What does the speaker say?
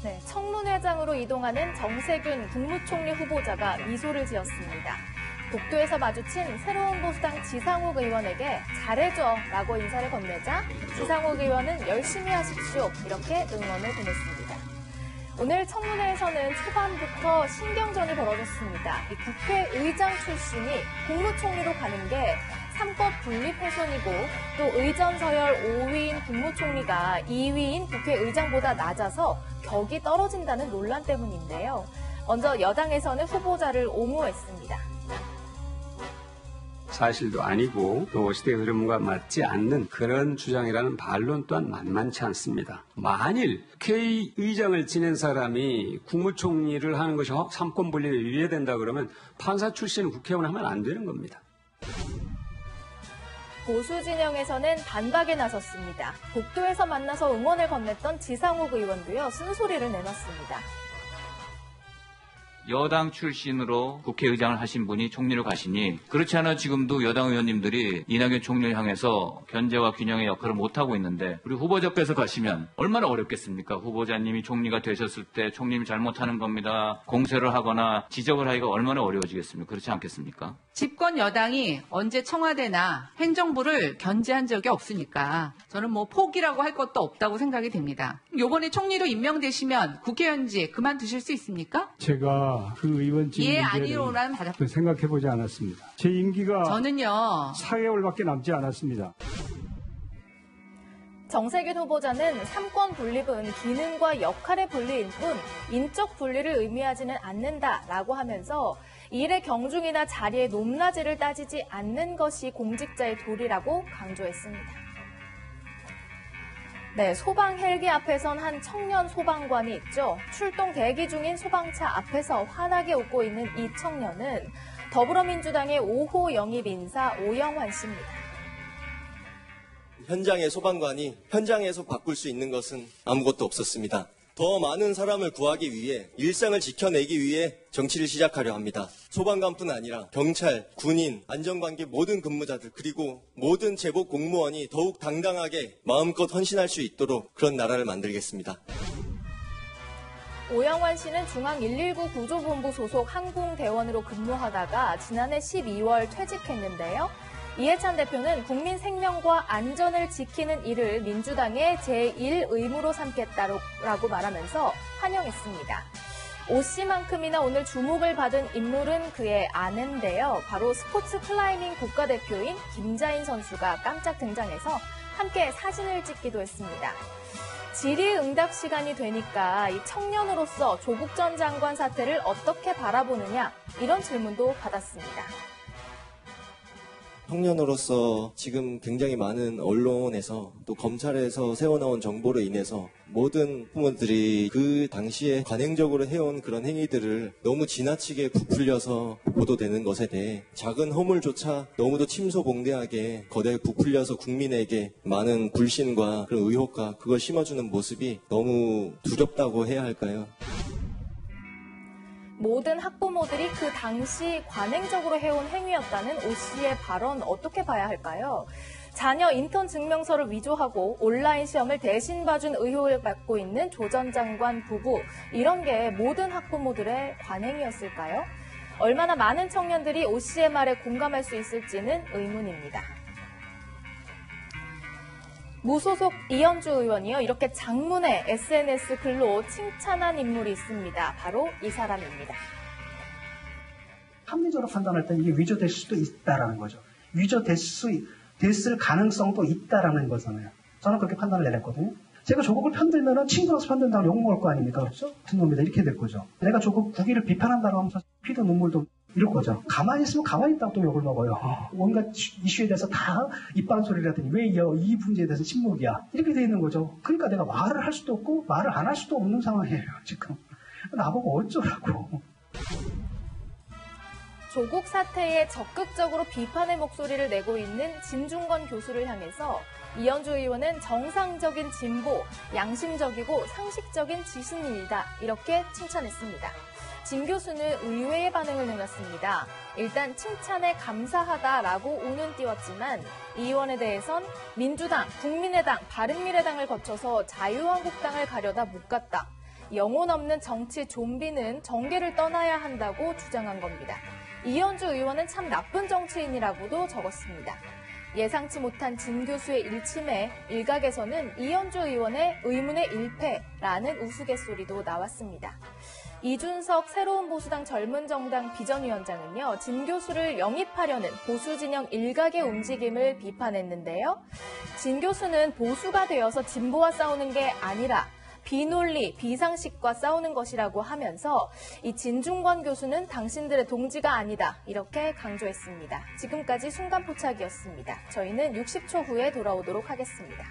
네, 청문회장으로 이동하는 정세균 국무총리 후보자가 미소를 지었습니다. 복도에서 마주친 새로운 보수당 지상욱 의원에게 잘해줘 라고 인사를 건네자 지상욱 의원은 열심히 하십시오 이렇게 응원을 보냈습니다. 오늘 청문회에서는 초반부터 신경전이 벌어졌습니다. 이 국회의장 출신이 국무총리로 가는 게 삼권 분립 훼손이고 또 의전 서열 5위인 국무총리가 2위인 국회의장보다 낮아서 격이 떨어진다는 논란 때문인데요. 먼저 여당에서는 후보자를 옹호했습니다. 사실도 아니고 또 시대 흐름과 맞지 않는 그런 주장이라는 반론 또한 만만치 않습니다. 만일 국회의장을 지낸 사람이 국무총리를 하는 것이 삼권 분립에 유예된다 그러면 판사 출신 국회의원 하면 안 되는 겁니다. 보수 진영에서는 반박에 나섰습니다. 복도에서 만나서 응원을 건넸던 지상욱 의원도요, 쓴소리를 내놨습니다. 여당 출신으로 국회의장을 하신 분이 총리로 가시니 그렇지 않아 지금도 여당 의원님들이 이낙연 총리를 향해서 견제와 균형의 역할을 못하고 있는데 우리 후보자께서 가시면 얼마나 어렵겠습니까? 후보자님이 총리가 되셨을 때 총리님이 잘못하는 겁니다. 공세를 하거나 지적을 하기가 얼마나 어려워지겠습니까? 그렇지 않겠습니까? 집권 여당이 언제 청와대나 행정부를 견제한 적이 없으니까 저는 포기라고 할 것도 없다고 생각이 됩니다. 이번에 총리로 임명되시면 국회의원직 그만두실 수 있습니까? 제가 그 의원직 아니로라는 생각해보지 않았습니다. 제 임기가 저는요 4개월밖에 남지 않았습니다. 정세균 후보자는 삼권 분립은 기능과 역할의 분리인 뿐 인적 분리를 의미하지는 않는다라고 하면서 일의 경중이나 자리의 높낮이를 따지지 않는 것이 공직자의 도리라고 강조했습니다. 네, 소방 헬기 앞에선 한 청년 소방관이 있죠. 출동 대기 중인 소방차 앞에서 환하게 웃고 있는 이 청년은 더불어민주당의 5호 영입 인사 오영환 씨입니다. 현장의 소방관이 현장에서 바꿀 수 있는 것은 아무것도 없었습니다. 더 많은 사람을 구하기 위해 일상을 지켜내기 위해 정치를 시작하려 합니다. 소방관뿐 아니라 경찰, 군인, 안전관계 모든 근무자들 그리고 모든 제복 공무원이 더욱 당당하게 마음껏 헌신할 수 있도록 그런 나라를 만들겠습니다. 오영환 씨는 중앙 119 구조본부 소속 항공대원으로 근무하다가 지난해 12월 퇴직했는데요. 이해찬 대표는 국민 생명과 안전을 지키는 일을 민주당의 제1의무로 삼겠다라고 말하면서 환영했습니다. 오 씨만큼이나 오늘 주목을 받은 인물은 그의 아내인데요. 바로 스포츠 클라이밍 국가대표인 김자인 선수가 깜짝 등장해서 함께 사진을 찍기도 했습니다. 질의응답 시간이 되니까 이 청년으로서 조국 전 장관 사태를 어떻게 바라보느냐 이런 질문도 받았습니다. 청년으로서 지금 굉장히 많은 언론에서 또 검찰에서 새어나온 정보로 인해서 모든 부모들이 그 당시에 관행적으로 해온 그런 행위들을 너무 지나치게 부풀려서 보도되는 것에 대해 작은 허물조차 너무도 침소봉대하게 거대하게 부풀려서 국민에게 많은 불신과 그런 의혹과 그걸 심어주는 모습이 너무 두렵다고 해야 할까요? 모든 학부모들이 그 당시 관행적으로 해온 행위였다는 오 씨의 발언 어떻게 봐야 할까요? 자녀 인턴 증명서를 위조하고 온라인 시험을 대신 봐준 의혹을 받고 있는 조 전 장관 부부, 이런 게 모든 학부모들의 관행이었을까요? 얼마나 많은 청년들이 오 씨의 말에 공감할 수 있을지는 의문입니다. 무소속 이현주 의원이요, 이렇게 장문의 SNS 글로 칭찬한 인물이 있습니다. 바로 이 사람입니다. 합리적으로 판단할 때 이게 위조될 수도 있다라는 거죠. 위조됐을 가능성도 있다라는 거잖아요. 저는 그렇게 판단을 내렸거든요. 제가 조국을 편들면은 친구로서 편든다고 욕먹을 거 아닙니까? 그렇죠? 같은 놈이다 이렇게 될 거죠. 내가 조국 국위를 비판한다고 하면서 피도 눈물도 이럴 거죠. 가만히 있으면 가만히 있다고 또 욕을 먹어요. 온갖 이슈에 대해서 다 이빨 소리를 하더니 왜 이 문제에 대해서 침묵이야. 이렇게 돼 있는 거죠. 그러니까 내가 말을 할 수도 없고 말을 안 할 수도 없는 상황이에요. 지금. 나보고 어쩌라고. 조국 사태에 적극적으로 비판의 목소리를 내고 있는 진중권 교수를 향해서 이현주 의원은 정상적인 진보, 양심적이고 상식적인 지신인이다 이렇게 칭찬했습니다. 진 교수는 의외의 반응을 내놨습니다. 일단 칭찬에 감사하다라고 운은 띄웠지만 이 의원에 대해선 민주당, 국민의당, 바른미래당을 거쳐서 자유한국당을 가려다 못 갔다. 영혼 없는 정치 좀비는 정계를 떠나야 한다고 주장한 겁니다. 이현주 의원은 참 나쁜 정치인이라고도 적었습니다. 예상치 못한 진 교수의 일침에 일각에서는 이현주 의원의 의문의 일패라는 우스갯소리도 나왔습니다. 이준석 새로운 보수당 젊은정당 비전위원장은요, 진 교수를 영입하려는 보수 진영 일각의 움직임을 비판했는데요. 진 교수는 보수가 되어서 진보와 싸우는 게 아니라 비논리, 비상식과 싸우는 것이라고 하면서 이 진중권 교수는 당신들의 동지가 아니다, 이렇게 강조했습니다. 지금까지 순간포착이었습니다. 저희는 60초 후에 돌아오도록 하겠습니다.